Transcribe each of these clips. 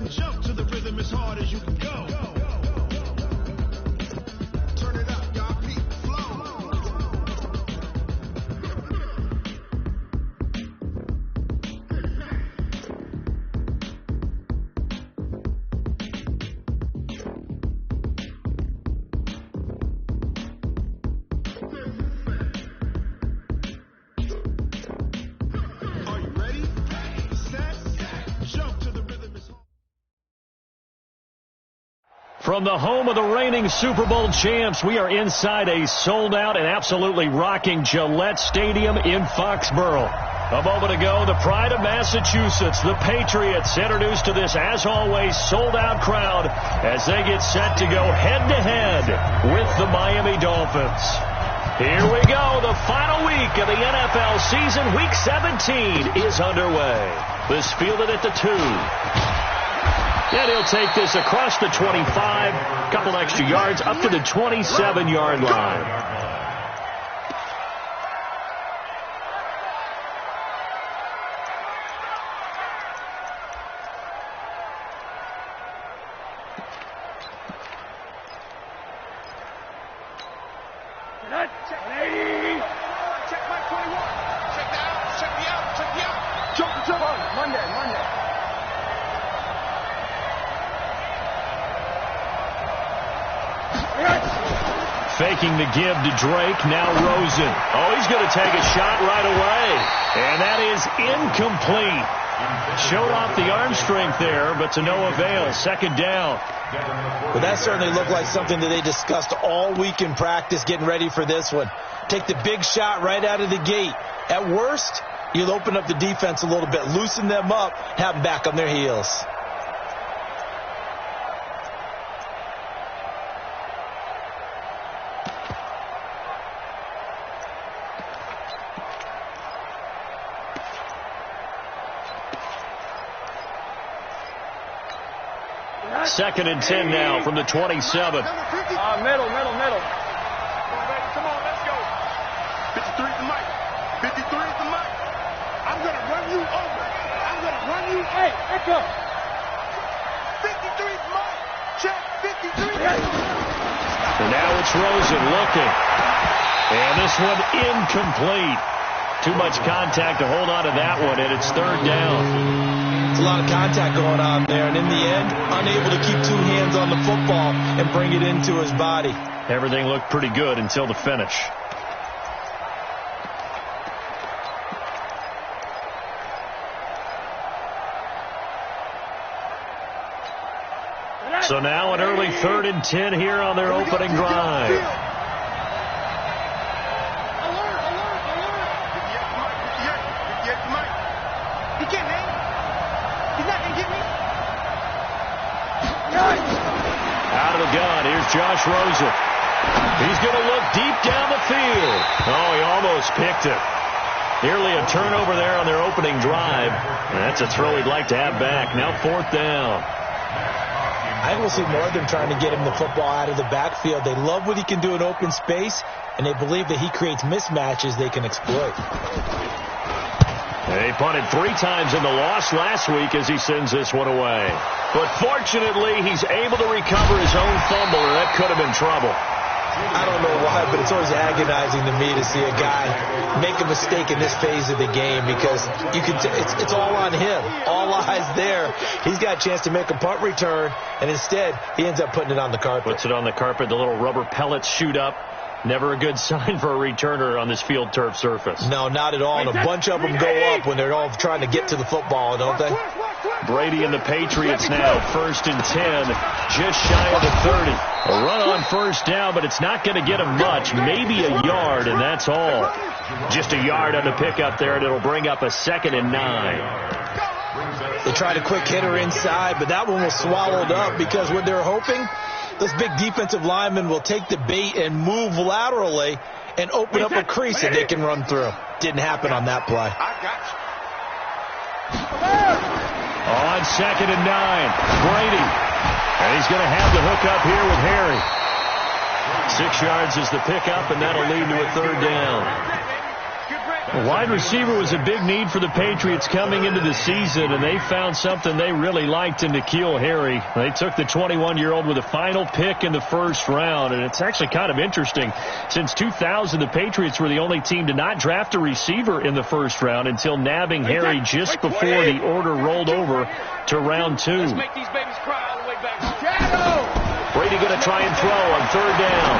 and jump to the rhythm as hard as you can go. Turn it up, y'all. Beat flow. From the home of the reigning Super Bowl champs, we are inside a sold-out and absolutely rocking Gillette Stadium in Foxborough. A moment ago, the pride of Massachusetts, the Patriots, introduced to this, as always, sold-out crowd as they get set to go head-to-head with the Miami Dolphins. Here we go. The final week of the NFL season, Week 17, is underway. This fielded at the 2. And he'll take this across the 25, a couple extra yards, up to the 27-yard line. Faking the give to Drake, now Rosen. Oh, he's going to take a shot right away. And that is incomplete. Showed off the arm strength there, but to no avail. Second down. Well, that certainly looked like something that they discussed all week in practice, getting ready for this one. Take the big shot right out of the gate. At worst, you'll open up the defense a little bit, loosen them up, have them back on their heels. Second and 10 now from the 27. Middle. Come on, let's go. 53 is the mic. 53 is the mic. I'm going to run you over. I'm going to run you. Hey, echo. 53 is the mic. Check 53. And now it's Rosen looking. And this one incomplete. Too much contact to hold on to that one, and it's third down. It's a lot of contact going on there, and in the end, unable to keep two hands on the football and bring it into his body. Everything looked pretty good until the finish. So now an early 3rd and 10 here on their opening drive. Out of the gun, here's Josh Rosen. He's going to look deep down the field. Oh, he almost picked it. Nearly a turnover there on their opening drive. That's a throw he'd like to have back. Now 4th down. I will see more of them trying to get him the football out of the backfield. They love what he can do in open space, and they believe that he creates mismatches they can exploit. He punted 3 times in the loss last week as he sends this one away. But fortunately, he's able to recover his own fumble, or that could have been trouble. I don't know why, but it's always agonizing to me to see a guy make a mistake in this phase of the game, because you can it's all on him. All eyes there. He's got a chance to make a punt return, and instead he ends up putting it on the carpet. Puts it on the carpet. The little rubber pellets shoot up. Never a good sign for a returner on this field turf surface. No, not at all. And a bunch of them go up when they're all trying to get to the football, don't they? Brady and the Patriots now 1st and 10, just shy of the 30. A run on 1st down, but it's not going to get him much. Maybe a yard, and that's all. Just a yard on the pickup there, and it'll bring up a 2nd and 9. They tried a quick hitter inside, but that one was swallowed up because what they're hoping, those big defensive linemen will take the bait and move laterally and open up a crease that they can run through. Didn't happen on that play. On 2nd and 9, Brady. And he's going to have the hook up here with Harry. 6 yards is the pickup, and that'll lead to a 3rd down. A wide receiver was a big need for the Patriots coming into the season, and they found something they really liked in N'Keal Harry. They took the 21-year-old with a final pick in the first round, and it's actually kind of interesting. Since 2000, the Patriots were the only team to not draft a receiver in the first round until nabbing Harry just before the order rolled over to round 2. Let's make these babies cry all the way back. Brady going to try and throw on third down.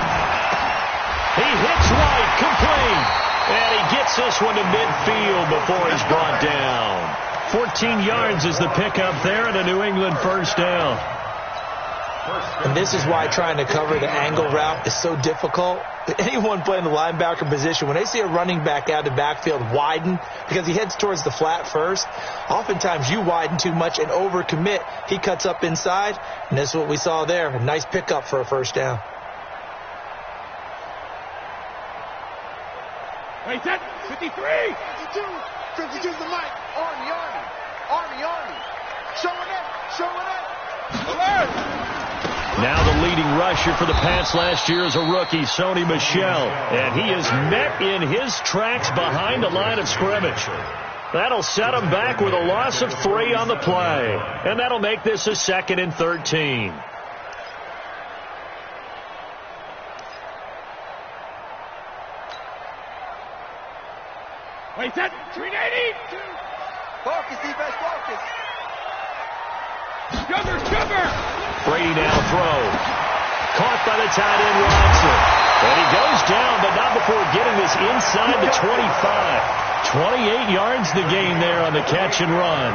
He hits White, complete. And he gets this one to midfield before he's brought down. 14 yards is the pickup there and a New England first down. And this is why trying to cover the angle route is so difficult. Anyone playing the linebacker position, when they see a running back out of the backfield widen because he heads towards the flat first, oftentimes you widen too much and overcommit. He cuts up inside, and this is what we saw there. A nice pickup for a first down. Wait, that 53. 52. 52's the mic. Army. Show it up. Alert. Now the leading rusher for the Pats last year is a rookie, Sony Michel. And he is met in his tracks behind the line of scrimmage. That'll set him back with a loss of 3 on the play. And that'll make this a 2nd and 13. Wait, that 380. Focus, defense, focus. Cover. Brady now throws. Caught by the tight end, Watson. And he goes down, but not before getting this inside the 25. 28 yards the gain there on the catch and run.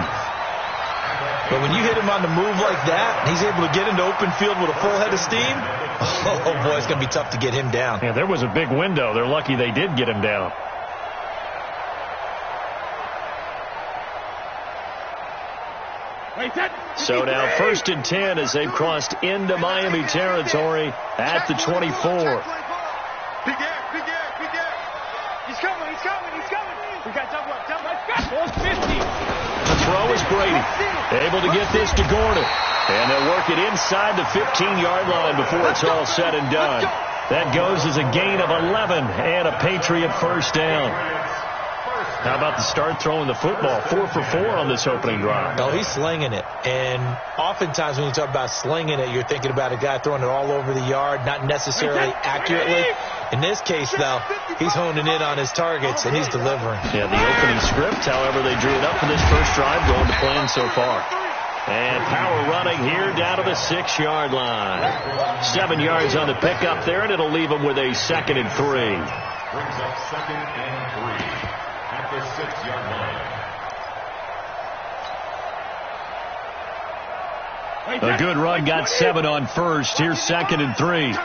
But when you hit him on the move like that, he's able to get into open field with a full head of steam, oh boy, it's going to be tough to get him down. Yeah, there was a big window. They're lucky they did get him down. So now 1st and 10 as they've crossed into Miami territory at the 24. Big air. He's coming. We got jump up. 50. The throw is Brady. Able to get this to Gordon. And they'll work it inside the 15-yard line before it's all said and done. That goes as a gain of 11 and a Patriot first down. How about the start throwing the football? 4 for 4 on this opening drive. Oh, he's slinging it. And oftentimes when you talk about slinging it, you're thinking about a guy throwing it all over the yard, not necessarily accurately. In this case, though, he's honing in on his targets, and he's delivering. Yeah, the opening script, however, they drew it up for this first drive, going to plan so far. And power running here down to the 6-yard line. 7 yards on the pickup there, and it'll leave him with a 2nd and 3. Brings up 2nd and 3. At the 6-yard line. A good run got 7 on first. Here's 2nd and 3.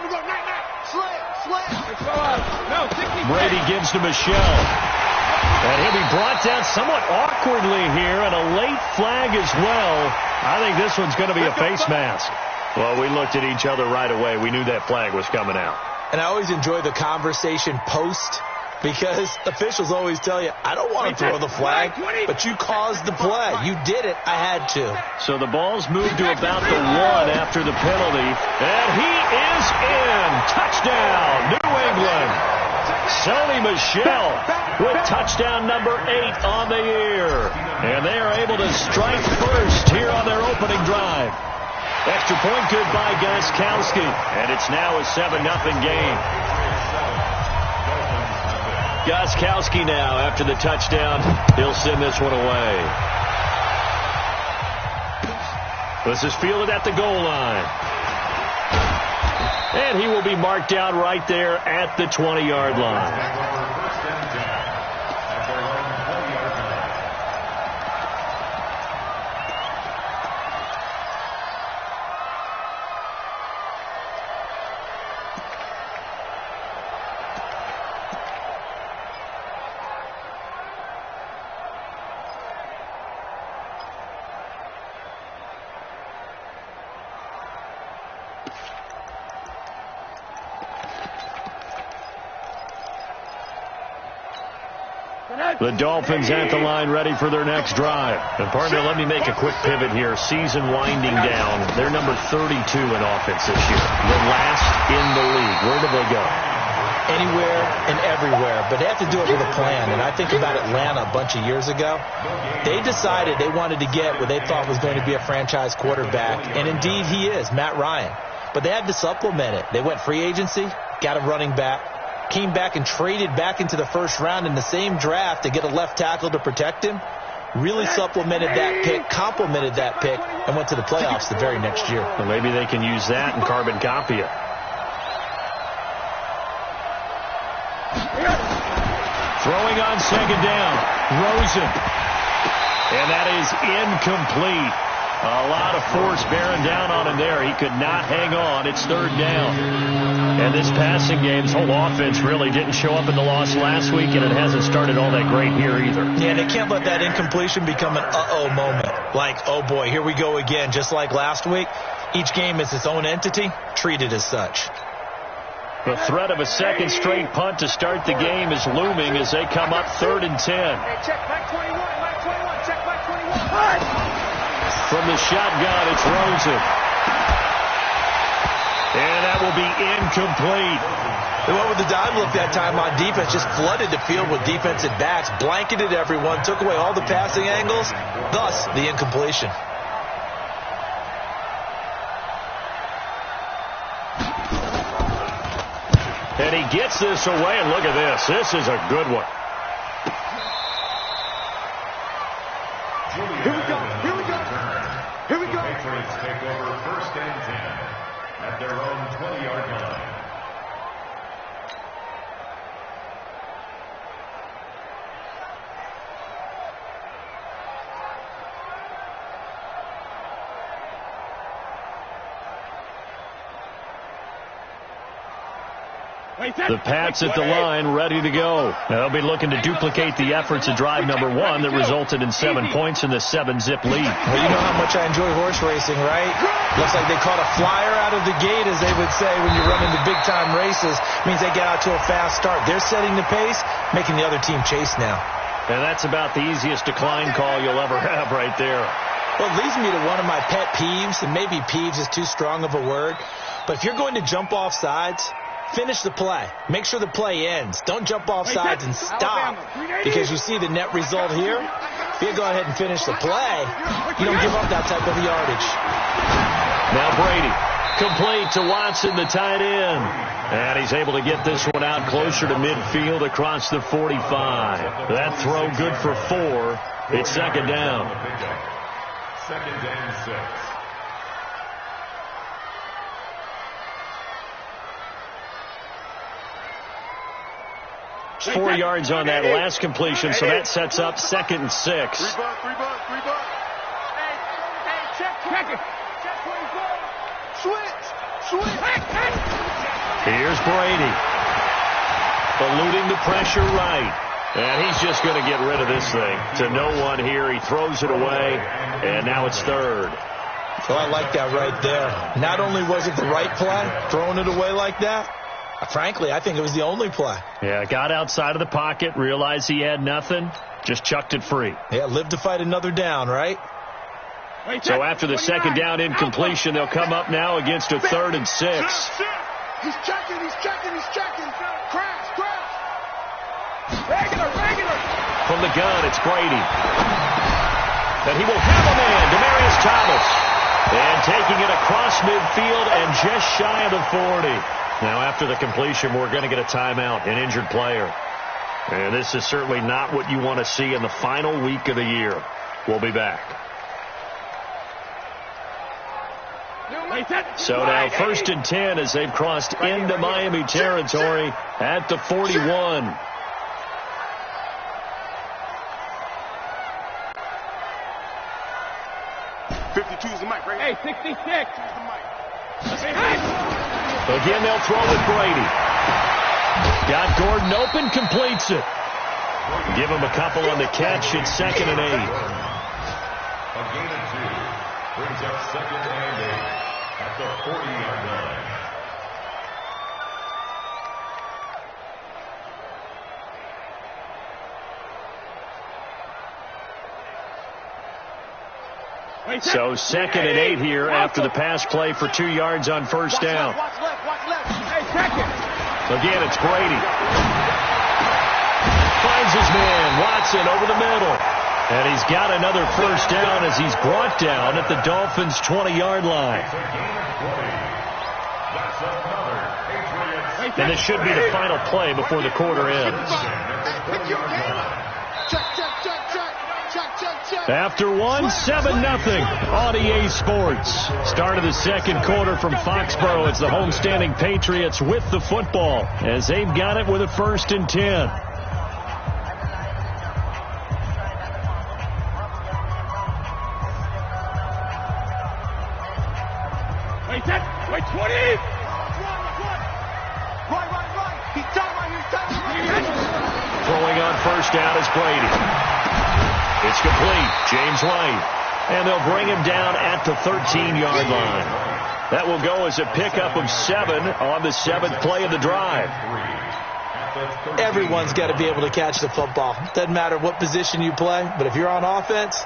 Brady gives to Michel. And he'll be brought down somewhat awkwardly here, and a late flag as well. I think this one's going to be a face mask. Well, we looked at each other right away. We knew that flag was coming out. And I always enjoy the conversation post, because officials always tell you, I don't want to throw the flag, but you caused the play. You did it. I had to. So the ball's moved to about the 1 after the penalty. And he is in. Touchdown, New England. Sony Michel with touchdown number 8 on the year. And they are able to strike first here on their opening drive. Extra point good by Gostkowski. And it's now a 7-0 game. Gostkowski now, after the touchdown, he'll send this one away. This is fielded at the goal line. And he will be marked down right there at the 20-yard line. The Dolphins at the line ready for their next drive. And partner, let me make a quick pivot here. Season winding down. They're number 32 in offense this year. The last in the league. Where do they go? anywhere and everywhere, but they have to do it with a plan. And I think about Atlanta a bunch of years ago. They decided they wanted to get what they thought was going to be a franchise quarterback, and indeed he is, Matt Ryan. But they had to supplement it. They went free agency, got a running back, came back and traded back into the first round in the same draft to get a left tackle to protect him, really supplemented that pick, complemented that pick, and went to the playoffs the very next year. Well, maybe they can use that and carbon copy it. Throwing on second down, Rosen. And that is incomplete. A lot of force bearing down on him there. He could not hang on. It's third down. And this passing game's whole offense really didn't show up in the loss last week, and it hasn't started all that great here either. Yeah, and they can't let that incompletion become an uh-oh moment. Like, oh boy, here we go again, just like last week. Each game is its own entity, treated as such. The threat of a second straight punt to start the game is looming as they come up 3rd and 10. Hey, check back 21, back 21, check back 21. From the shotgun, it's Rosen. And that will be incomplete. They went with the dime look that time on defense, just flooded the field with defensive backs, blanketed everyone, took away all the passing angles, thus the incompletion. And he gets this away, and look at this. This is a good one. Here we go. Here we go. Here we go. Patriots take over 1st and 10 at their own 20-yard line. The Pats at the line, ready to go. They'll be looking to duplicate the efforts of drive number 1 that resulted in 7 points in the 7-zip lead. Well, you know how much I enjoy horse racing, right? Looks like they caught a flyer out of the gate, as they would say when you run into big-time races. Means they get out to a fast start. They're setting the pace, making the other team chase now. And that's about the easiest decline call you'll ever have right there. Well, it leads me to one of my pet peeves, and maybe peeves is too strong of a word, but if you're going to jump off sides, finish the play. Make sure the play ends. Don't jump off sides and stop, because you see the net result here. If you go ahead and finish the play, you don't give up that type of yardage. Now Brady, complete to Watson, the tight end. And he's able to get this one out closer to midfield across the 45. That throw good for 4. It's second down. 2nd and 6. 4 yards on that last completion, so that sets up 2nd and 6. 3 bucks. Hey, check it. Check 24. Switch. Here's Brady. Eluding the pressure right. And he's just going to get rid of this thing. To no one here. He throws it away, and now it's 3rd. So I like that right there. Not only was it the right play, throwing it away like that, frankly, I think it was the only play. Yeah, got outside of the pocket, realized he had nothing, just chucked it free. Yeah, live to fight another down, right? So after the second down incompletion, they'll come up now against a 3rd and 6. He's checking. Crash. Regular. From the gun, it's Brady. And he will have a man, Demaryius Thomas. And taking it across midfield and just shy of the 40. Now, after the completion, we're going to get a timeout, an injured player. And this is certainly not what you want to see in the final week of the year. We'll be back. So now 1st and 10 as they've crossed into Miami territory at the 41. Choose the mic, right? Hey, 66. Again, they'll throw with Brady. Got Gordon open, completes it. Give him a couple on the catch. It's 2nd and 8. A gain of 2 brings up 2nd and 8 at the 40-yard line. So 2nd and 8 here after the pass play for 2 yards on 1st down. Watch left. Hey, check it. Again, it's Brady. Finds his man, Watson, over the middle. And he's got another first down as he's brought down at the Dolphins' 20-yard line. And this should be the final play before the quarter ends. After one, 7-0 on EA Sports. Start of the second quarter from Foxborough. It's the homestanding Patriots with the football as they've got it with a 1st and 10. Wait, 20! Throwing on first down is Brady. It's complete. James White. And they'll bring him down at the 13-yard line. That will go as a pickup of 7 on the 7th play of the drive. Everyone's got to be able to catch the football. Doesn't matter what position you play, but if you're on offense,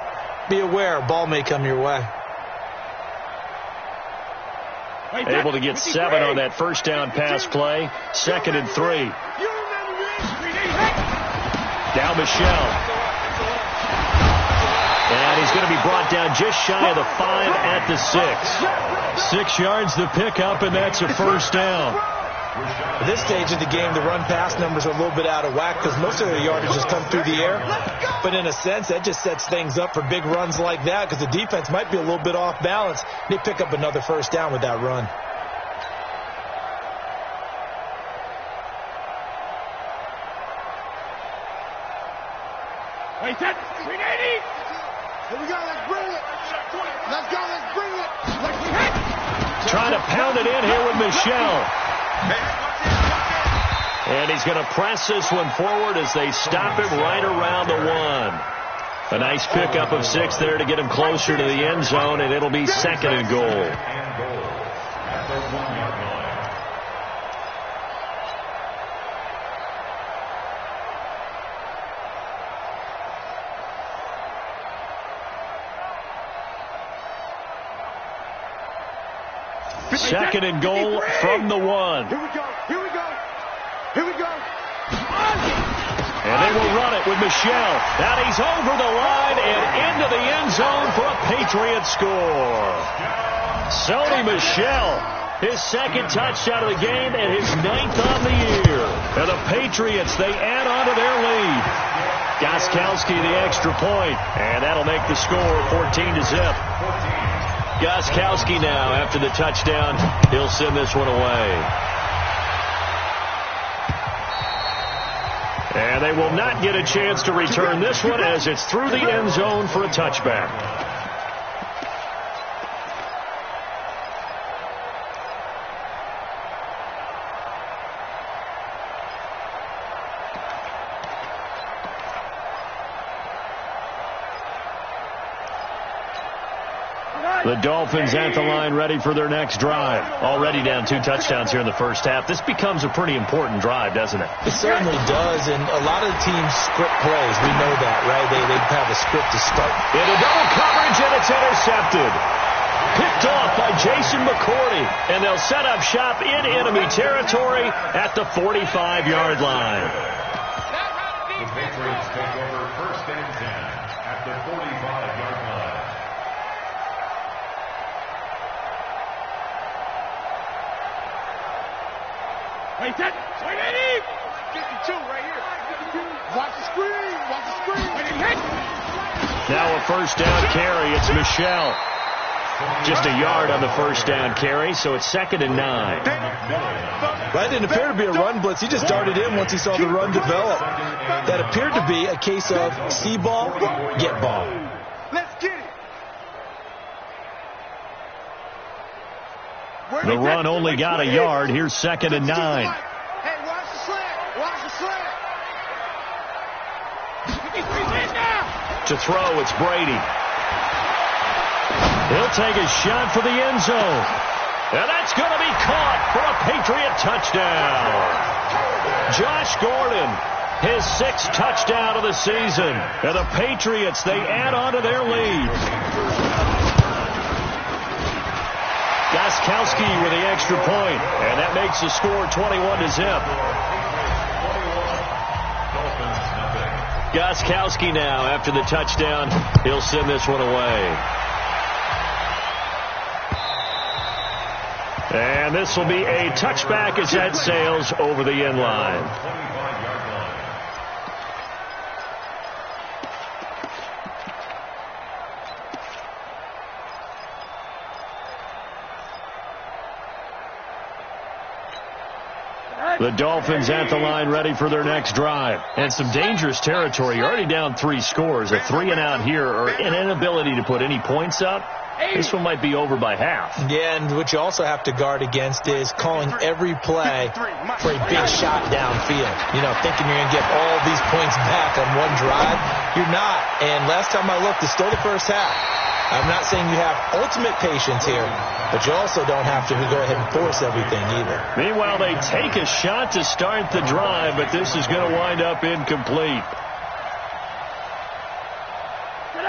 be aware a ball may come your way. Able to get 7 on that first down pass play. 2nd and 3. Down Michelle. And he's going to be brought down just shy of the 5 at the 6. 6 yards the pickup, and that's a first down. At this stage of the game, the run-pass numbers are a little bit out of whack because most of their yardage has come through the air. But in a sense, that just sets things up for big runs like that because the defense might be a little bit off balance. They pick up another first down with that run. Wait, 380! Here we go, let's bring it. Let's go, let's bring it. Trying to pound it in here with Michelle. And he's going to press this one forward as they stop him right around the 1. A nice pickup of 6 there to get him closer to the end zone, and it'll be 2nd and goal. Second and goal from the 1. Here we go, here we go, here we go. And they will run it with Michelle. And he's over the line and into the end zone for a Patriot score. Sony Michelle, his 2nd touchdown of the game and his 9th on the year. And the Patriots, they add on to their lead. Gostkowski the extra point, and that'll make the score 14-0. Gostkowski now, after the touchdown, he'll send this one away. And they will not get a chance to return this one as it's through the end zone for a touchback. The Dolphins at the line ready for their next drive. Already down 2 touchdowns here in the first half. This becomes a pretty important drive, doesn't it? It certainly does, and a lot of the teams script plays. We know that, right? They have a script to start. Into double coverage, and it's intercepted. Picked off by Jason McCourty, and they'll set up shop in enemy territory at the 45-yard line. The Patriots take over 1st and 10 at the 45-yard line. Wait, 180! 52 right here. Watch the screen, watch the screen. Now a first down carry. It's Michelle. Just a yard on the first down carry, so it's 2nd and 9. That didn't appear to be a run blitz. He just darted in once he saw the run develop. That appeared to be a case of see ball, get ball. Let's get it. The run only got a yard. Here's 2nd and 9. Hey, watch the slant, watch the slant. To throw, it's Brady. He'll take a shot for the end zone. And that's going to be caught for a Patriot touchdown. Josh Gordon, his 6th touchdown of the season. And the Patriots, they add on to their lead. Gostkowski with the extra point, and that makes the score 21-0. Gostkowski now, after the touchdown, he'll send this one away. And this will be a touchback as that sails over the end line. The Dolphins at the line ready for their next drive. And some dangerous territory. You're already down 3 scores. A 3-and-out here or an inability to put any points up. This one might be over by half. Yeah, and what you also have to guard against is calling every play for a big shot downfield. You know, thinking you're going to get all these points back on one drive. You're not. And last time I looked, it's still the first half. I'm not saying you have ultimate patience here, but you also don't have to go ahead and force everything either. Meanwhile, they take a shot to start the drive, but this is going to wind up incomplete.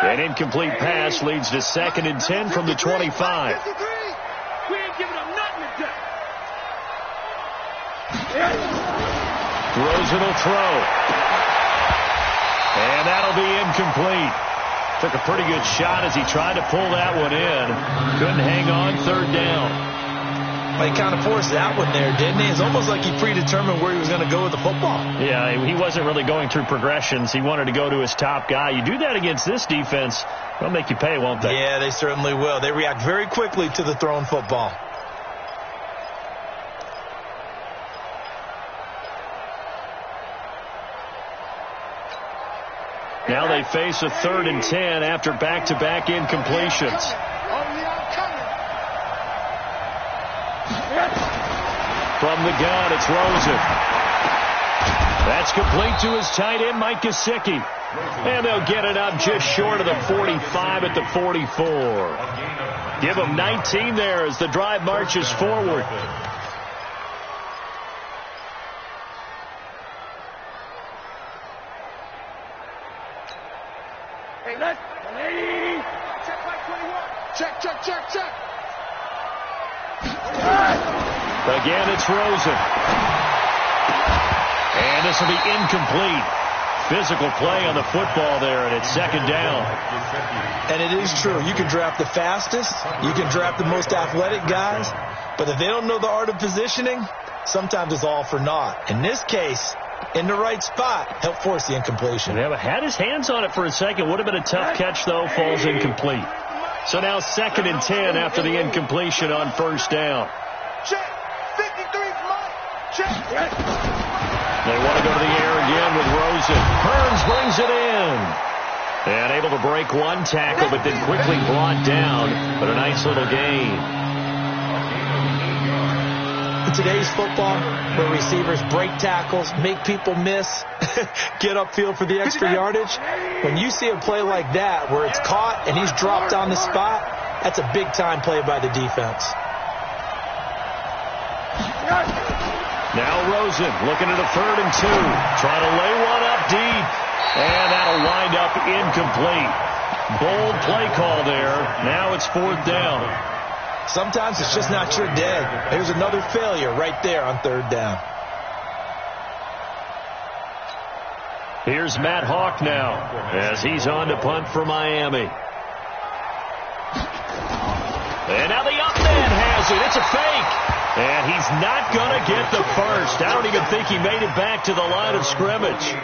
An incomplete pass leads to 2nd and 10 from the 25. We ain't giving up nothing today. Rosen will throw. And that'll be incomplete. Took a pretty good shot as he tried to pull that one in. Couldn't hang on, 3rd down. Well, he kind of forced that one there, didn't he? It's almost like he predetermined where he was going to go with the football. Yeah, he wasn't really going through progressions. He wanted to go to his top guy. You do that against this defense, they'll make you pay, won't they? Yeah, they certainly will. They react very quickly to the thrown football. Now they face a 3rd and 10 after back-to-back incompletions. From the gun, it's Rosen. That's complete to his tight end, Mike Gesicki. And they'll get it up just short of the 45 at the 44. Give them 19 there as the drive marches forward. Check. Again, it's Rosen. And this will be incomplete. Physical play on the football there, and it's 2nd down. And it is true. You can draft the fastest. You can draft the most athletic guys. But if they don't know the art of positioning, sometimes it's all for naught. In this case, in the right spot, help force the incompletion. Yeah, but had his hands on it for a second. Would have been a tough catch, though. Falls incomplete. So now 2nd and 10 after the incompletion on 1st down. Check. 53 Mike. Check. They want to go to the air again with Rosen. Burns brings it in. And able to break one tackle, but then quickly brought down. But a nice little gain. In today's football, where receivers break tackles, make people miss, get upfield for the extra yardage, when you see a play like that where it's caught and he's dropped on the spot, that's a big-time play by the defense. Now Rosen looking at a 3rd and 2. Trying to lay one up deep. And that'll wind up incomplete. Bold play call there. Now it's 4th down. Sometimes it's just not your day. There's another failure right there on 3rd down. Here's Matt Hawk now as he's on to punt for Miami. And now the up man has it. It's a fake. And he's not going to get the first. I don't even think he made it back to the line of scrimmage.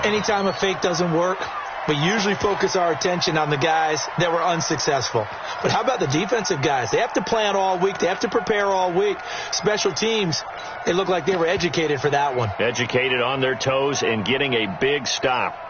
Anytime a fake doesn't work, we usually focus our attention on the guys that were unsuccessful. But how about the defensive guys? They have to plan all week. They have to prepare all week. Special teams, they look like they were educated for that one. Educated on their toes and getting a big stop.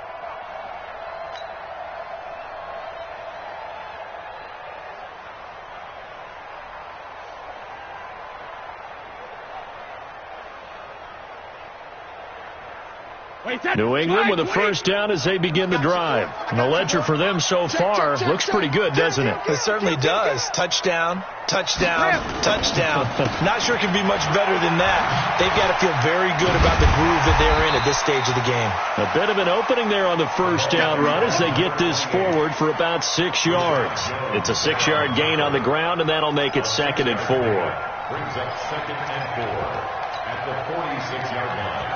New England with a first down as they begin the drive. And the ledger for them so far looks pretty good, doesn't it? It certainly does. Touchdown, touchdown, touchdown. Not sure it can be much better than that. They've got to feel very good about the groove that they're in at this stage of the game. A bit of an opening there on the first down run as they get this forward for about 6 yards. It's a 6-yard gain on the ground, and that'll make it 2nd and 4. Brings up 2nd and 4 at the 46-yard line.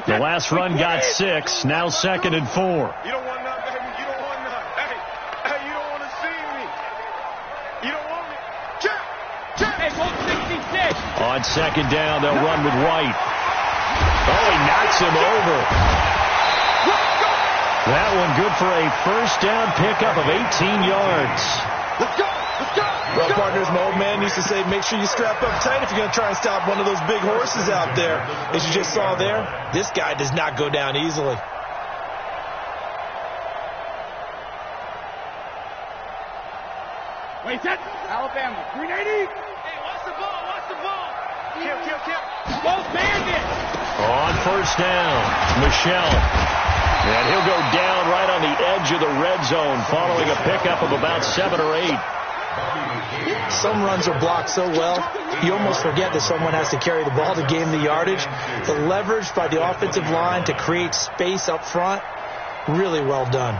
The last run got 6. Now 2nd and 4. You don't want none, baby. You don't want none. Hey, you don't want to see me. You don't want me. Check. Hey, 166. On 2nd down, they'll run with White. Oh, he knocks him over. That one good for a first down pickup of 18 yards. Let's go. Well, partners, my old man used to say, make sure you strap up tight if you're going to try and stop one of those big horses out there. As you just saw there, this guy does not go down easily. Wait, set. Alabama. 380. Hey, watch the ball. Kill. Both bandits. On first down, Michelle. And he'll go down right on the edge of the red zone following a pickup of about 7 or 8. Some runs are blocked so well, you almost forget that someone has to carry the ball to gain the yardage. The leverage by the offensive line to create space up front, really well done.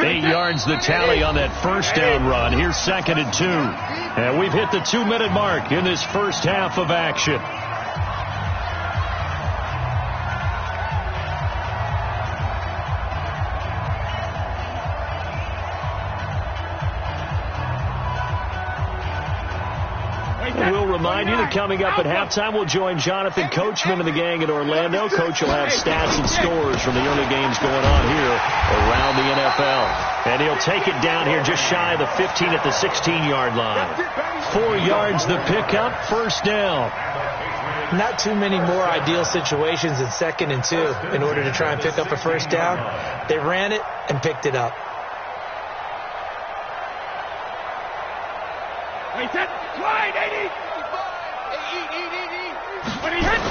Eight yards the tally on that first down run. Here's 2nd and 2. And we've hit the 2-minute mark in this first half of action. We'll remind you that coming up at halftime, we'll join Jonathan Coachman and the gang in Orlando. Coach will have stats and scores from the early games going on here around the NFL. And he'll take it down here just shy of the 15 at the 16-yard line. 4 yards the pickup, first down. Not too many more ideal situations in 2nd and 2 in order to try and pick up a first down. They ran it and picked it up. Wait, set. Slide, 80. When he hits.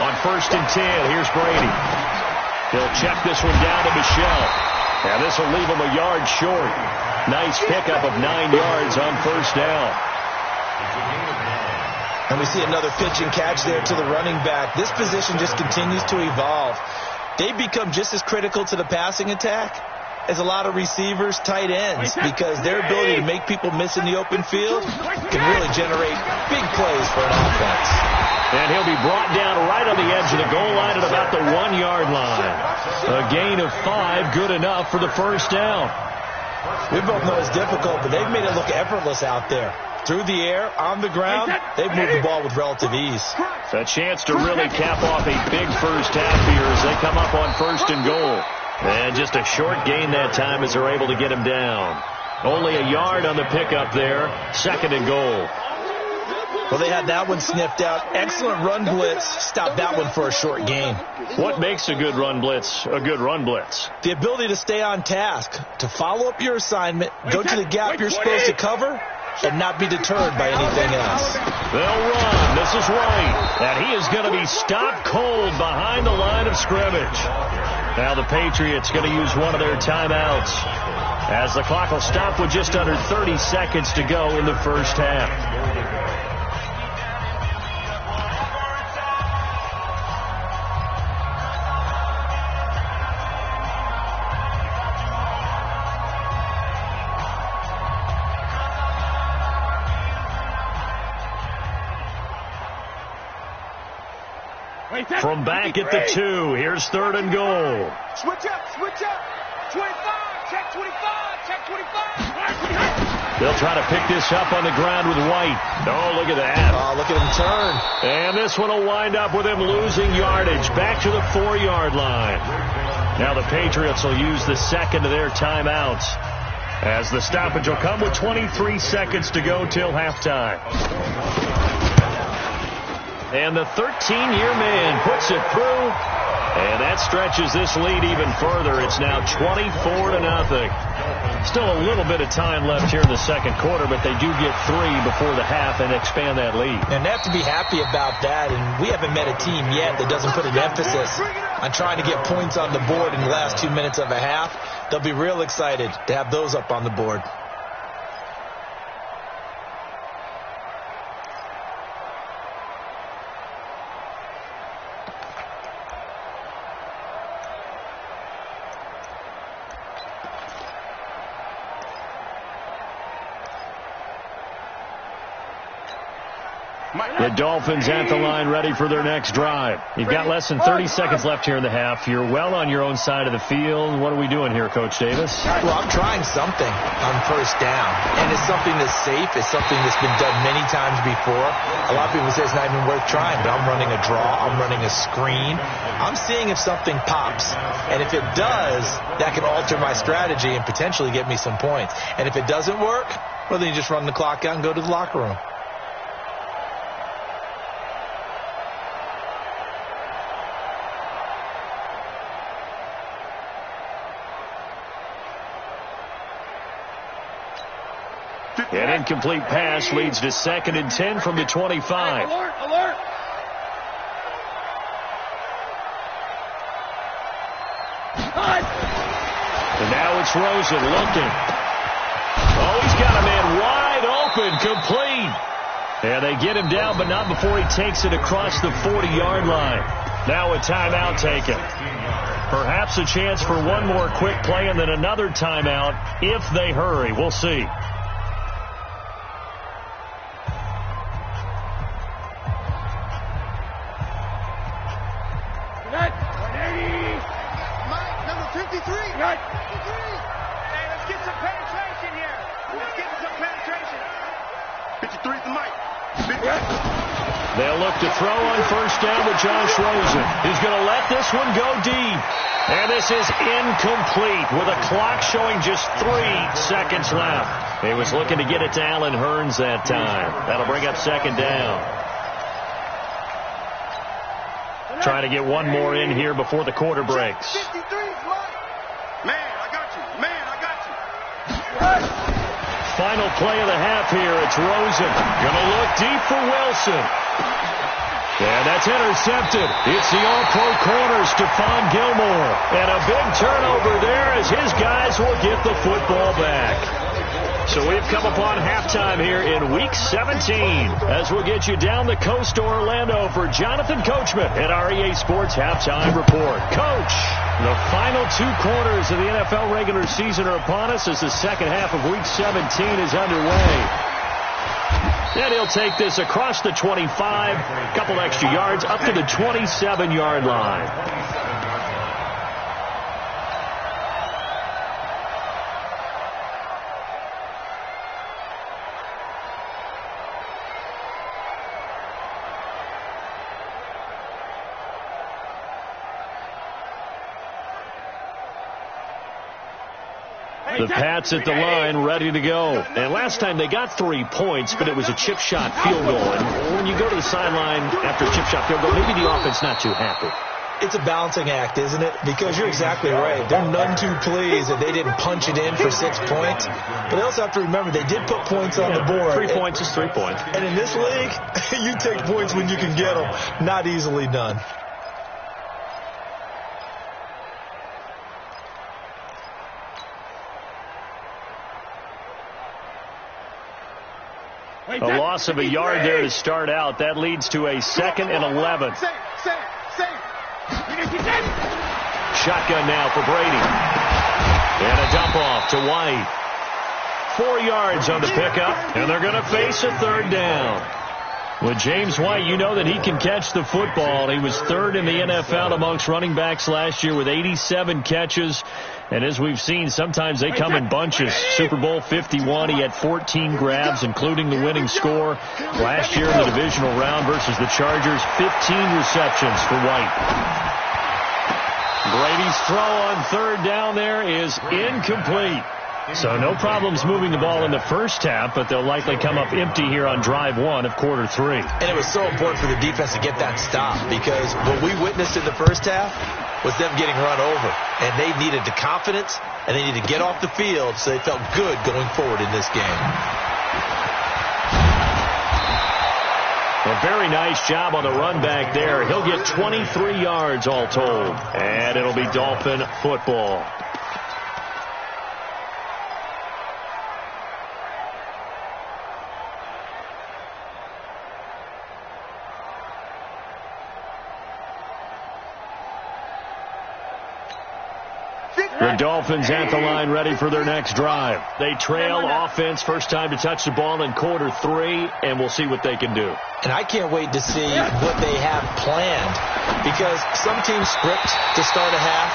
On 1st and 10, here's Brady. He'll check this one down to Michelle. And this will leave him a yard short. Nice pickup of 9 yards on first down. And we see another pitch and catch there to the running back. This position just continues to evolve. They become just as critical to the passing attack as a lot of receivers, tight ends, because their ability to make people miss in the open field can really generate big plays for an offense. And he'll be brought down right on the edge of the goal line at about the 1-yard line. A gain of 5, good enough for the first down. We both know it's difficult, but they've made it look effortless out there. Through the air, on the ground, they've moved the ball with relative ease. A chance to really cap off a big first half here as they come up on 1st and goal. And just a short gain that time as they're able to get him down. Only a yard on the pickup there. 2nd and goal. Well, they had that one sniffed out. Excellent run blitz. Stopped that one for a short gain. What makes a good run blitz a good run blitz? The ability to stay on task, to follow up your assignment, go to the gap you're supposed to cover, and not be deterred by anything else. They'll run. This is Wright. And he is going to be stopped cold behind the line of scrimmage. Now the Patriots going to use one of their timeouts as the clock will stop with just under 30 seconds to go in the first half. From back at the 2, here's 3rd and goal. Switch up. 25, check 25. They'll try to pick this up on the ground with White. Oh, look at that. Oh, look at him turn. And this one will wind up with him losing yardage back to the 4-yard line. Now the Patriots will use the 2nd of their timeouts as the stoppage will come with 23 seconds to go till halftime. And the 13-year man puts it through. And that stretches this lead even further. It's now 24-0. Still a little bit of time left here in the second quarter, but they do get 3 before the half and expand that lead. And they have to be happy about that. And we haven't met a team yet that doesn't put an emphasis on trying to get points on the board in the last 2 minutes of a half. They'll be real excited to have those up on the board. The Dolphins at the line ready for their next drive. You've got less than 30 seconds left here in the half. You're well on your own side of the field. What are we doing here, Coach Davis? Well, I'm trying something on first down. And it's something that's safe. It's something that's been done many times before. A lot of people say it's not even worth trying, but I'm running a draw. I'm running a screen. I'm seeing if something pops. And if it does, that can alter my strategy and potentially get me some points. And if it doesn't work, well, then you just run the clock out and go to the locker room. An incomplete pass leads to 2nd and 10 from the 25. Alert, alert. And now it's Rosen looking. Oh, he's got a man wide open, complete. And they get him down, but not before he takes it across the 40-yard line. Now a timeout taken. Perhaps a chance for one more quick play and then another timeout if they hurry. We'll see. They'll look to throw on first down with Josh Rosen. He's going to let this one go deep. And this is incomplete with a clock showing just 3 seconds left. He was looking to get it to Allen Hurns that time. That'll bring up 2nd down. Trying to get one more in here before the quarter breaks. Man, I got you. Man, I got you. Final play of the half here. It's Rosen. Going to look deep for Wilson. And that's intercepted. It's the all-pro corner, Stephon Gilmore. And a big turnover there as his guys will get the football back. So we've come upon halftime here in Week 17 as we'll get you down the coast to Orlando for Jonathan Coachman at our EA Sports Halftime Report. Coach, the final 2 quarters of the NFL regular season are upon us as the second half of Week 17 is underway. And he'll take this across the 25, a couple extra yards, up to the 27-yard line. The Pats at the line, ready to go. And last time they got 3 points, but it was a chip shot field goal. And when you go to the sideline after a chip shot field goal, maybe the offense not too happy. It's a balancing act, isn't it? Because you're exactly right. They're none too pleased that they didn't punch it in for 6 points. But they also have to remember they did put points on the board. 3 points is 3 points. And in this league, you take points when you can get them. Not easily done. A loss of a yard there to start out. That leads to a 2nd and 11. Shotgun now for Brady. And a dump off to White. 4 yards on the pickup, and they're going to face a 3rd down. With James White, you know that he can catch the football. He was 3rd in the NFL amongst running backs last year with 87 catches. And as we've seen, sometimes they come in bunches. Super Bowl 51, he had 14 grabs, including the winning score. Last year in the divisional round versus the Chargers, 15 receptions for White. Brady's throw on 3rd down there is incomplete. So no problems moving the ball in the first half, but they'll likely come up empty here on drive 1 of quarter 3. And it was so important for the defense to get that stop, because what we witnessed in the first half was them getting run over. And they needed the confidence, and they needed to get off the field so they felt good going forward in this game. A very nice job on the run back there. He'll get 23 yards all told. And it'll be Dolphin football. The Dolphins at the line ready for their next drive. They trail offense, first time to touch the ball in quarter 3, and we'll see what they can do. And I can't wait to see what they have planned, because some teams script to start a half.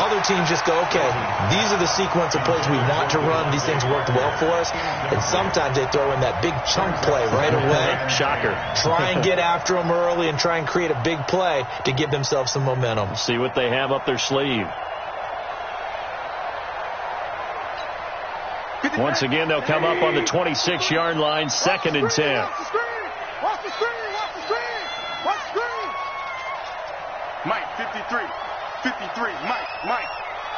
Other teams just go, okay, these are the sequence of plays we want to run. These things worked well for us. And sometimes they throw in that big chunk play right away. Shocker. Try and get after them early and try and create a big play to give themselves some momentum. See what they have up their sleeve. Once again, they'll come up on the 26-yard line, 2nd and 10. Watch the screen! Watch the screen! Watch the screen! Watch the screen! Mike, 53. 53. Mike.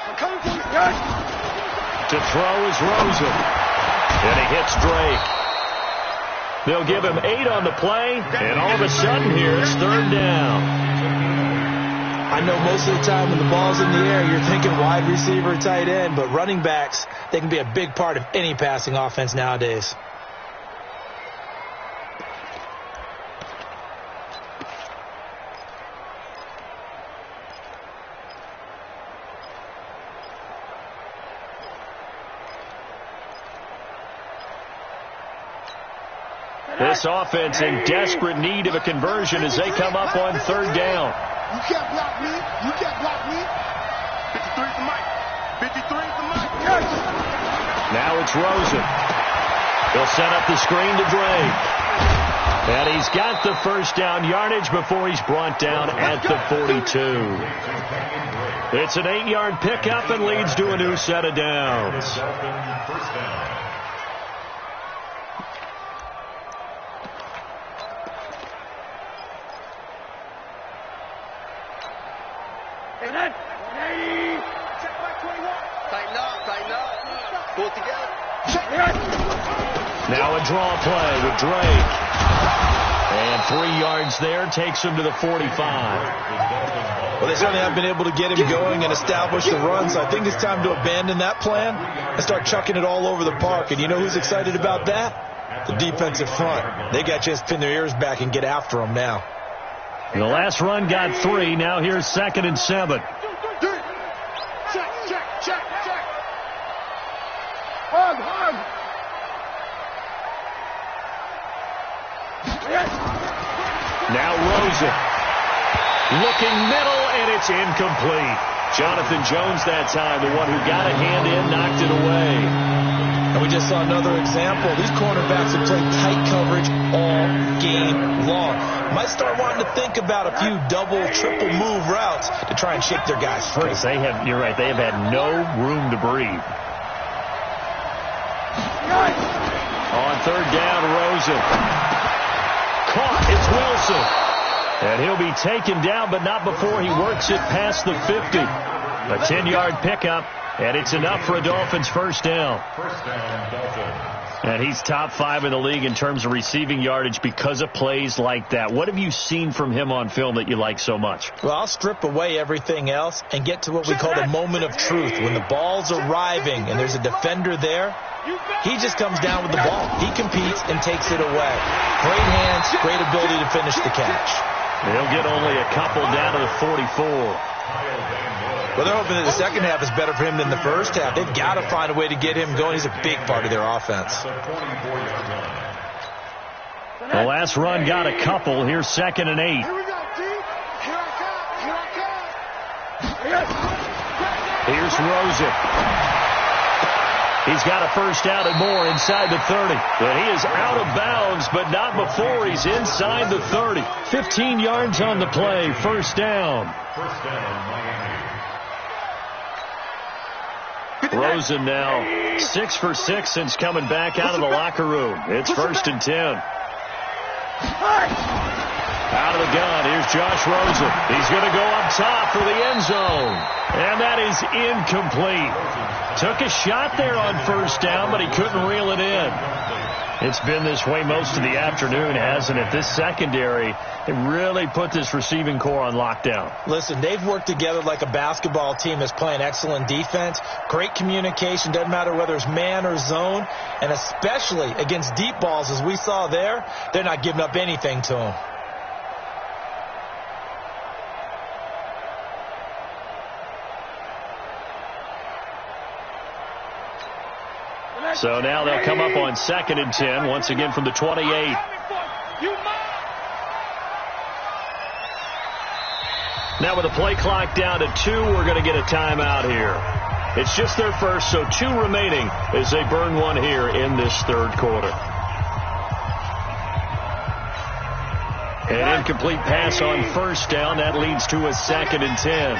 I'm coming for you, guys! To throw is Rosen. And he hits Drake. They'll give him 8 on the play, and all of a sudden here it's 3rd down. I know most of the time when the ball's in the air, you're thinking wide receiver, tight end, but running backs, they can be a big part of any passing offense nowadays. This offense in desperate need of a conversion as they come up on 3rd down. You can't block me. You can't block me. 53 for Mike. 53 for Mike. Yes. Now it's Rosen. He'll set up the screen to Drake. And he's got the first down yardage before he's brought down at the 42. It's an 8-yard pickup and leads to a new set of downs. First down. Now a draw play with Drake. And 3 yards there takes him to the 45. Well, they certainly haven't been able to get him going and establish the run, so I think it's time to abandon that plan and start chucking it all over the park. And you know who's excited about that? The defensive front. They got a chance to pin their ears back and get after them now. The last run got 3. Now here's 2nd and 7. Check. Hug. Now Rosen. Looking middle, and it's incomplete. Jonathan Jones that time, the one who got a hand in, knocked it away. And we just saw another example. These cornerbacks have played tight coverage all game long. Might start wanting to think about a few double, triple move routes to try and shake their guys free. You're right, they have had no room to breathe. On 3rd down, Rosen. Caught, it's Wilson. And he'll be taken down, but not before he works it past the 50. A 10-yard pickup, and it's enough for a Dolphins first down. First down, Dolphins. And he's top 5 in the league in terms of receiving yardage because of plays like that. What have you seen from him on film that you like so much? Well, I'll strip away everything else and get to what we call the moment of truth. When the ball's arriving and there's a defender there, he just comes down with the ball. He competes and takes it away. Great hands, great ability to finish the catch. They'll get only a couple down to the 44. Well, they're hoping that the second half is better for him than the first half. They've got to find a way to get him going. He's a big part of their offense. The last run got a couple. Here's 2nd and 8. Here we go, D. Here I come. Here's Rosen. He's got a first down and more inside the 30. But he is out of bounds, but not before he's inside the 30. 15 yards on the play. First down. First down, Miami. Rosen now 6 for 6 since coming back out of the locker room. It's 1st and 10. Out of the gun, here's Josh Rosen. He's going to go up top for the end zone. And that is incomplete. Took a shot there on 1st down, but he couldn't reel it in. It's been this way most of the afternoon, hasn't it? This secondary, it really put this receiving core on lockdown. Listen, they've worked together like a basketball team that's playing excellent defense. Great communication, doesn't matter whether it's man or zone. And especially against deep balls, as we saw there, they're not giving up anything to them. So now they'll come up on 2nd and 10, once again from the 28. Now with the play clock down to 2, we're going to get a timeout here. It's just their first, so 2 remaining as they burn one here in this 3rd quarter. An incomplete pass on 1st down. That leads to a 2nd and 10.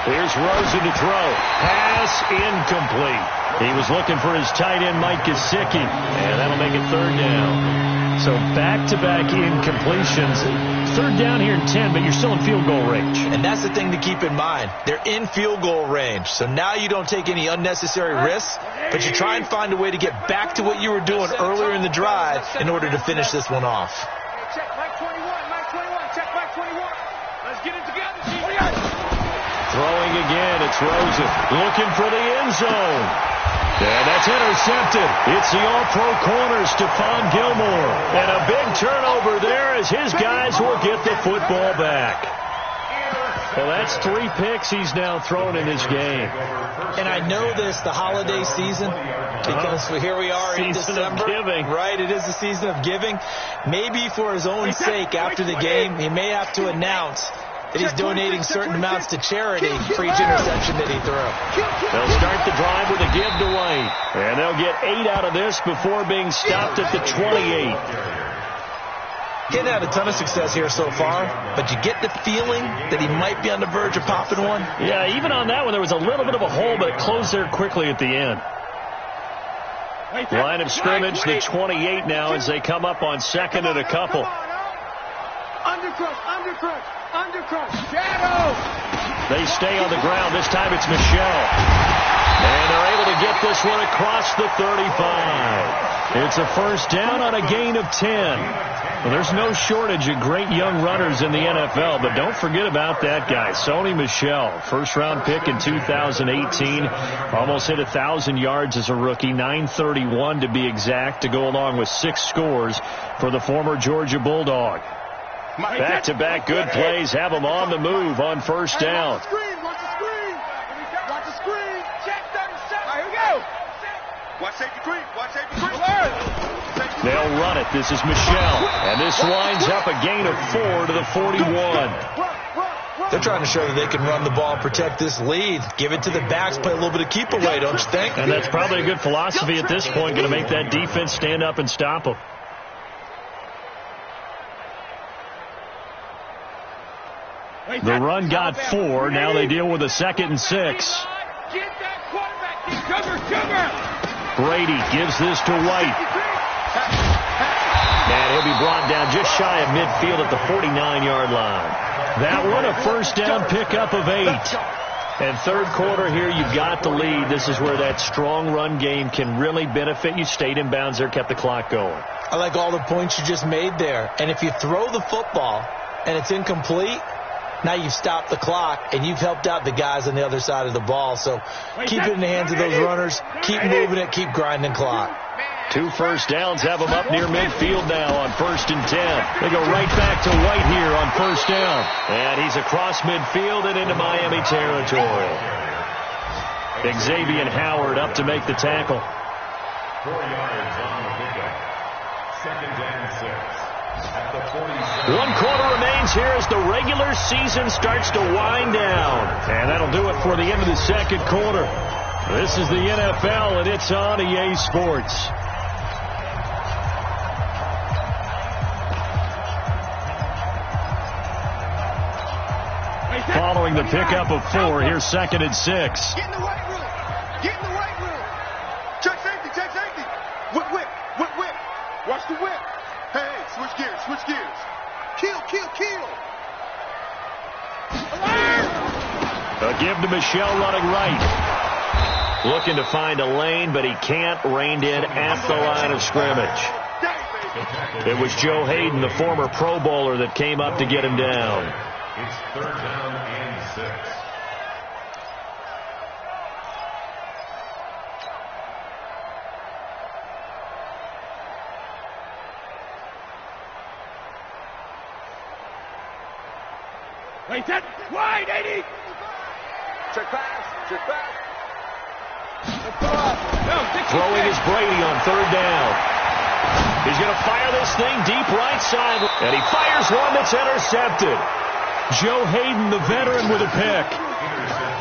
Here's Rosen to throw. Pass incomplete. He was looking for his tight end, Mike Gesicki, and that'll make it 3rd down. So back-to-back incompletions. 3rd down here in 10, but you're still in field goal range. And that's the thing to keep in mind. They're in field goal range. So now you don't take any unnecessary risks, but you try and find a way to get back to what you were doing earlier in the drive in order to finish this one off. Check Mike 21, Mike 21, check Mike 21. Let's get it together, Throwing again, it's Rosen looking for the end zone. And that's intercepted. It's the all-pro corner, Stephon Gilmore. And a big turnover there as his guys will get the football back. Well, that's 3 picks he's now thrown in this game. And I know this, the holiday season, because here we are in December. Season of giving. Right, it is the season of giving. Maybe for his own sake after the game, he may have to announce that he's donating certain amounts to charity for each interception that he threw. They'll start the drive with a give to White. And they'll get 8 out of this before being stopped at the 28. Getting had a ton of success here so far, but you get the feeling that he might be on the verge of popping one. Yeah, even on that one, there was a little bit of a hole, but it closed there quickly at the end. Line of scrimmage, the 28 now as they come up on 2nd and a couple. Undercrush, shadow. They stay on the ground. This time it's Michel. And they're able to get this one across the 35. It's a 1st down on a gain of 10. Well, there's no shortage of great young runners in the NFL, but don't forget about that guy, Sony Michel. 1st-round pick in 2018. Almost hit 1,000 yards as a rookie, 931 to be exact, to go along with 6 scores for the former Georgia Bulldog. Back-to-back good plays have them on the move on 1st down. Watch the screen. Watch the screen. Check 37. All right, here we go. Watch safety creep. Watch safety creep. They'll run it. This is Michel. And this winds up a gain of 4 to the 41. They're trying to show that they can run the ball and protect this lead. Give it to the backs, play a little bit of keep away, don't you think? And that's probably a good philosophy at this point, going to make that defense stand up and stop them. The run got 4. Now they deal with a 2nd and 6. Get that quarterback. Cover. Brady gives this to White. And he'll be brought down just shy of midfield at the 49-yard line. That one a 1st down pickup of 8. And 3rd quarter here, you've got the lead. This is where that strong run game can really benefit you. Stayed in bounds there, kept the clock going. I like all the points you just made there. And if you throw the football and it's incomplete, now you've stopped the clock, and you've helped out the guys on the other side of the ball. So keep it in the hands of those runners. Keep moving it. Keep grinding clock. 2 first downs have them up near midfield now on 1st and 10. They go right back to White here on 1st down. And he's across midfield and into Miami territory. Xavier Howard up to make the tackle. 4 yards on the pickup. 2nd and 6. 1 quarter remains here as the regular season starts to wind down. And that'll do it for the end of the 2nd quarter. This is the NFL, and it's on EA Sports. following the pickup of 4. Here's 2nd and 6. Get in the right room. Get in the right room. Check safety. Check safety. Whip. Watch the whip. Hey, switch gears. Switch gears. Kill. A give to Michelle running right. Looking to find a lane, but he can't. Reined in at the line of scrimmage. It was Joe Hayden, the former Pro Bowler, that came up to get him down. It's 3rd down and 6. Wait, set. Wide, 80. Check pass. Throwing is Brady on 3rd down. He's going to fire this thing deep right side. And he fires one that's intercepted. Joe Hayden, the veteran, with a pick.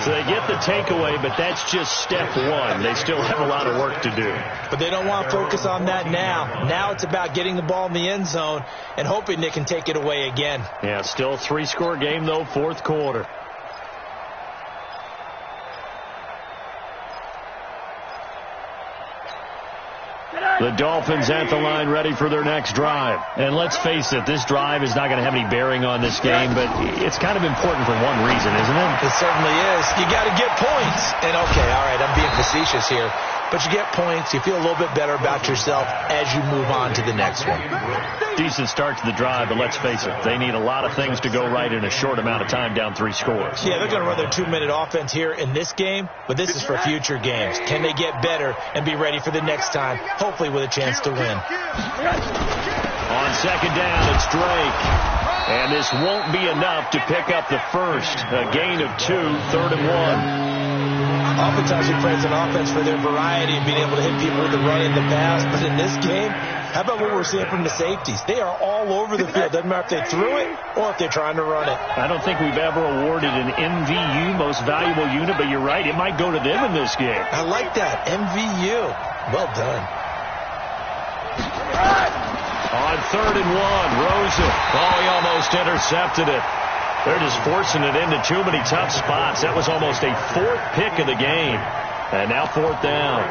So they get the takeaway, but that's just step 1. They still have a lot of work to do. But they don't want to focus on that now. Now it's about getting the ball in the end zone and hoping they can take it away again. Yeah, still a 3-score game, though, 4th quarter. The Dolphins at the line ready for their next drive. And let's face it, this drive is not going to have any bearing on this game, but it's kind of important for one reason, isn't it? It certainly is. You got to get points. And okay, all right, I'm being facetious here. But you get points, you feel a little bit better about yourself as you move on to the next one. Decent start to the drive, but let's face it, they need a lot of things to go right in a short amount of time, down 3 scores. Yeah, they're going to run their 2-minute offense here in this game, but this is for future games. Can they get better and be ready for the next time, hopefully with a chance to win? On 2nd down, it's Drake. And this won't be enough to pick up the first. A gain of 2, 3rd and 1. Oftentimes we praise an offense for their variety and being able to hit people with the run and the pass. But in this game, how about what we're seeing from the safeties? They are all over the field. Doesn't matter if they threw it or if they're trying to run it. I don't think we've ever awarded an MVU, most valuable unit, but you're right. It might go to them in this game. I like that. MVU. Well done. On 3rd and 1, Rosen. Oh, he almost intercepted it. They're just forcing it into too many tough spots. That was almost a 4th pick of the game. And now 4th down.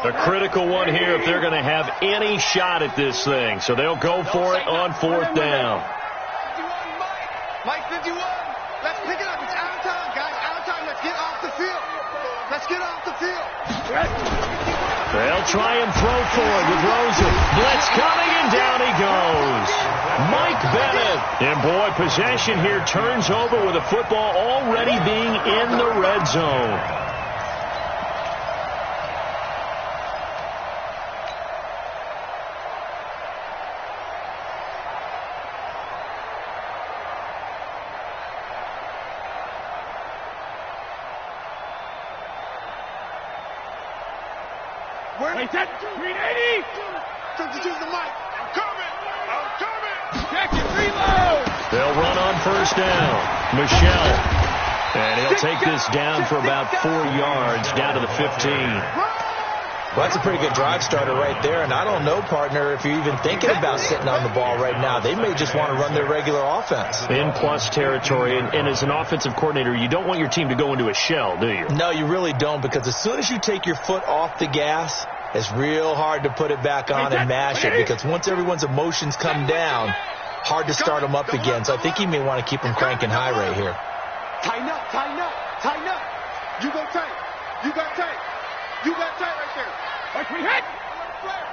A critical one here if they're going to have any shot at this thing. So they'll go for it on 4th down. Mike 51. Let's pick it up. It's out of time, guys. Out of time. Let's get off the field. Let's get off the field. They'll try and throw forward with Rosen. Blitz coming, and down he goes. Mike Bennett. And boy, possession here turns over with the football already being in the red zone. Wait, set. 380. Substitute the mic. I'm coming. Check it. Reload. They'll run on 1st down. Michelle. And he'll take this down for about 4 yards, down to the 15. Well, that's a pretty good drive starter right there. And I don't know, partner, if you're even thinking about sitting on the ball right now. They may just want to run their regular offense. In plus territory. And as an offensive coordinator, you don't want your team to go into a shell, do you? No, you really don't, because as soon as you take your foot off the gas, it's real hard to put it back on and mash it, because once everyone's emotions come down, hard to start them up again. So I think you may want to keep them cranking high right here. Tighten up. You go tight. You got tight. You got tight right there. Watch me hit. Flare.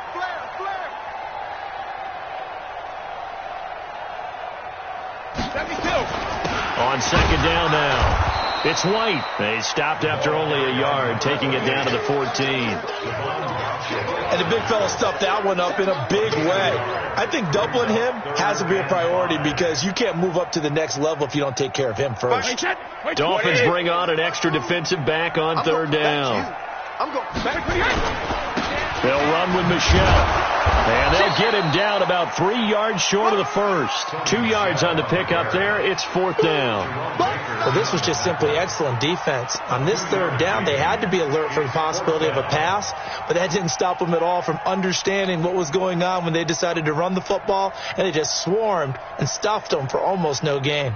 72. On 2nd down now. It's White. They stopped after only a yard, taking it down to the 14. And the big fella stuffed that one up in a big way. I think doubling him has to be a priority, because you can't move up to the next level if you don't take care of him first. Dolphins bring on an extra defensive back on 3rd down. I'm going back. They'll run with Michelle. And they'll get him down about 3 yards short of the first. 2 yards on the pickup there. It's 4th down. Well, this was just simply excellent defense. On this 3rd down, they had to be alert for the possibility of a pass, but that didn't stop them at all from understanding what was going on when they decided to run the football, and they just swarmed and stuffed them for almost no gain.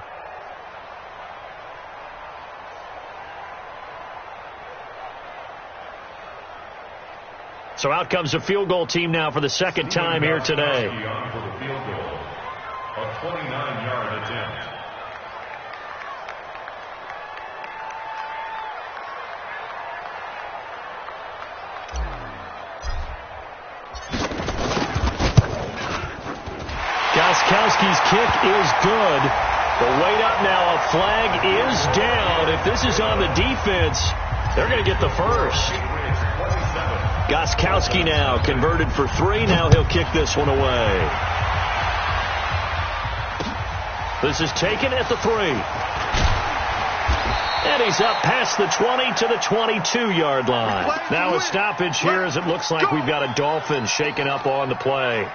So out comes the field goal team now for the second time here today. For the field goal, a 29-yard attempt. Gostkowski's kick is good. The weight up now. A flag is down. If this is on the defense, they're going to get the first. Gostkowski now converted for 3. Now he'll kick this one away. This is taken at the 3. And he's up past the 20 to the 22-yard line. Now a stoppage here as it looks like we've got a Dolphin shaken up on the play.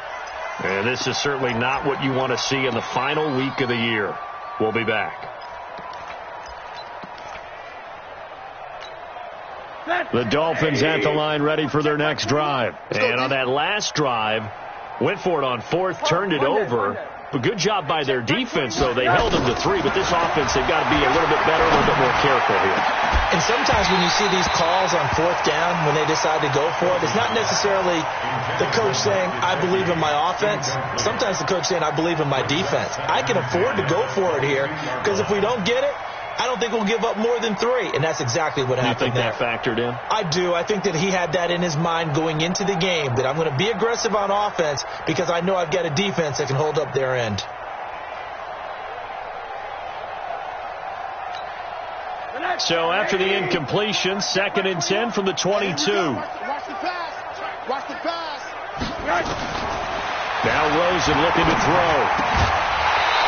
And this is certainly not what you want to see in the final week of the year. We'll be back. The Dolphins at the line ready for their next drive. And on that last drive, went for it on 4th, turned it over. But good job by their defense, though. They held them to 3, but this offense, they've got to be a little bit better, a little bit more careful here. And sometimes when you see these calls on 4th down, when they decide to go for it, it's not necessarily the coach saying, I believe in my offense. Sometimes the coach saying, I believe in my defense. I can afford to go for it here, because if we don't get it, I don't think we'll give up more than 3, and that's exactly what happened there. You think that factored in? I do. I think that he had that in his mind going into the game, that I'm going to be aggressive on offense because I know I've got a defense that can hold up their end. So after the incompletion, 2nd and 10 from the 22. Watch the pass. Watch the pass. Now Rosen looking to throw.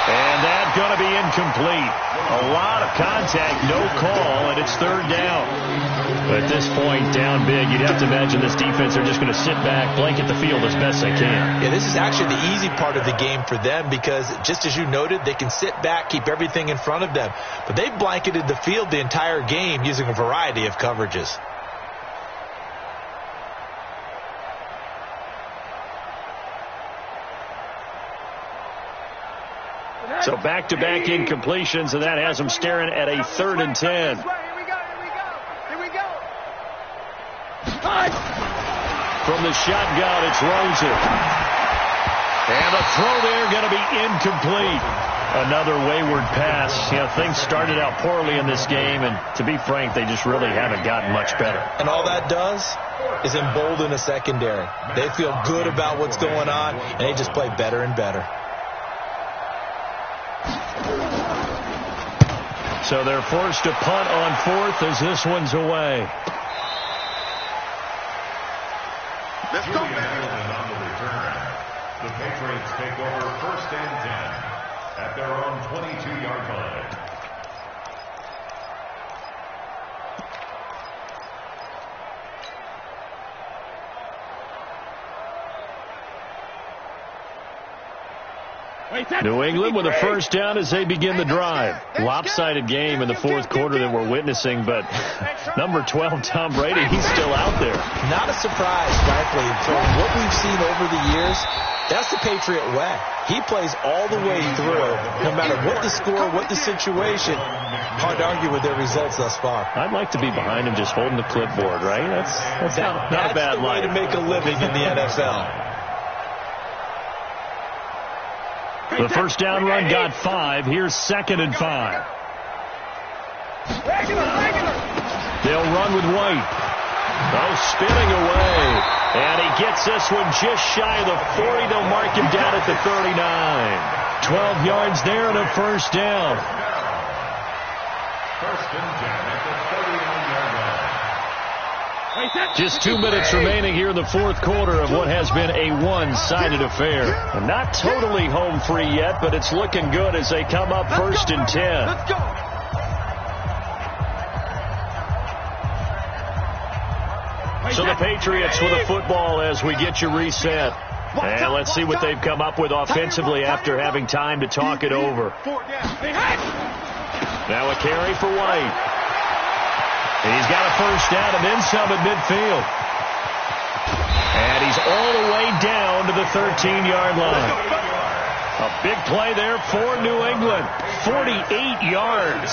And that's going to be incomplete. A lot of contact, no call, and it's 3rd down. But at this point, down big, you'd have to imagine this defense are just going to sit back, blanket the field as best they can. Yeah, this is actually the easy part of the game for them because, just as you noted, they can sit back, keep everything in front of them. But they blanketed the field the entire game using a variety of coverages. So back-to-back incompletions, and that has them staring at a 3rd and 10. Here we go. From the shotgun, it's Rosen. And the throw there going to be incomplete. Another wayward pass. You know, things started out poorly in this game, and to be frank, they just really haven't gotten much better. And all that does is embolden the secondary. They feel good about what's going on, and they just play better and better. So they're forced to punt on 4th as this one's away. Let's go, man. On the return, the Patriots take over 1st and 10 at their own 22-yard line. New England with a 1st down as they begin the drive. Lopsided game in the 4th quarter that we're witnessing, but number 12, Tom Brady, he's still out there. Not a surprise, frankly. From what we've seen over the years, that's the Patriot way. He plays all the way through, no matter what the score, what the situation. Hard to argue with their results thus far. I'd like to be behind him just holding the clipboard, right? That's not a bad the way life. to make a living in the NFL. The 1st down run got 5. Here's 2nd and 5. They'll run with White. Oh, spinning away. And he gets this one just shy of the 40. They'll mark him down at the 39. 12 yards there and a 1st down. 1st and 10 at the 39-yard line. Just 2 minutes remaining here in the 4th quarter of what has been a one-sided affair. And not totally home free yet, but it's looking good as they come up 1st and 10. Let's go. So the Patriots with the football as we get you reset. And let's see what they've come up with offensively after having time to talk it over. Now a carry for White. And he's got a first down and then some at midfield. And he's all the way down to the 13-yard line. A big play there for New England. 48 yards.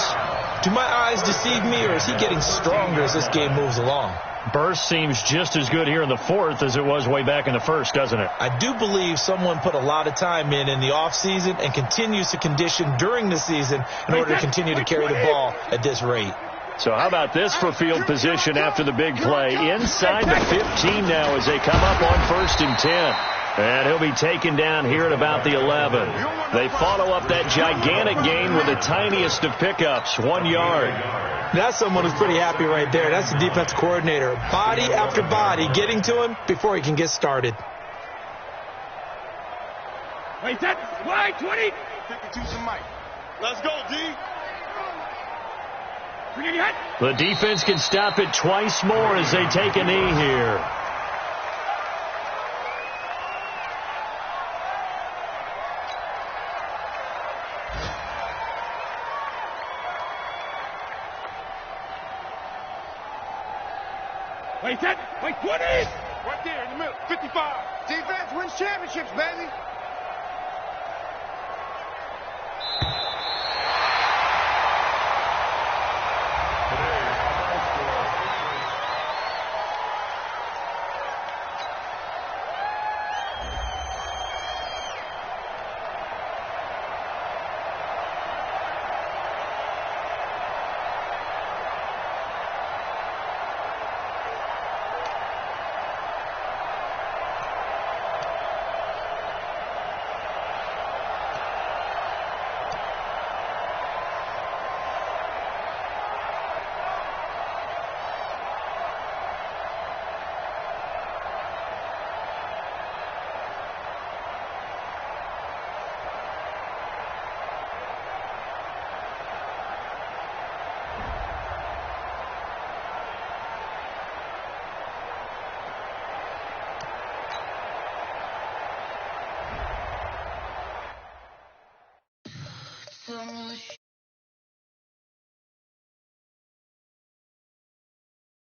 Do my eyes deceive me, or is he getting stronger as this game moves along? Burst seems just as good here in the fourth as it was way back in the first, doesn't it? I do believe someone put a lot of time in the offseason and continues to condition during the season in order to continue to carry the ball at this rate. So how about this for field position after the big play? Inside the 15 now as they come up on 1st and 10. And he'll be taken down here at about the 11. They follow up that gigantic gain with the tiniest of pickups, 1 yard. That's someone who's pretty happy right there. That's the defense coordinator. Body after body getting to him before he can get started. Wait, that's wide, 20. 52 to Mike. Let's go, D. The defense can stop it twice more as they take a knee here. Wait, 20. Right there in the middle. 55. Defense wins championships, baby.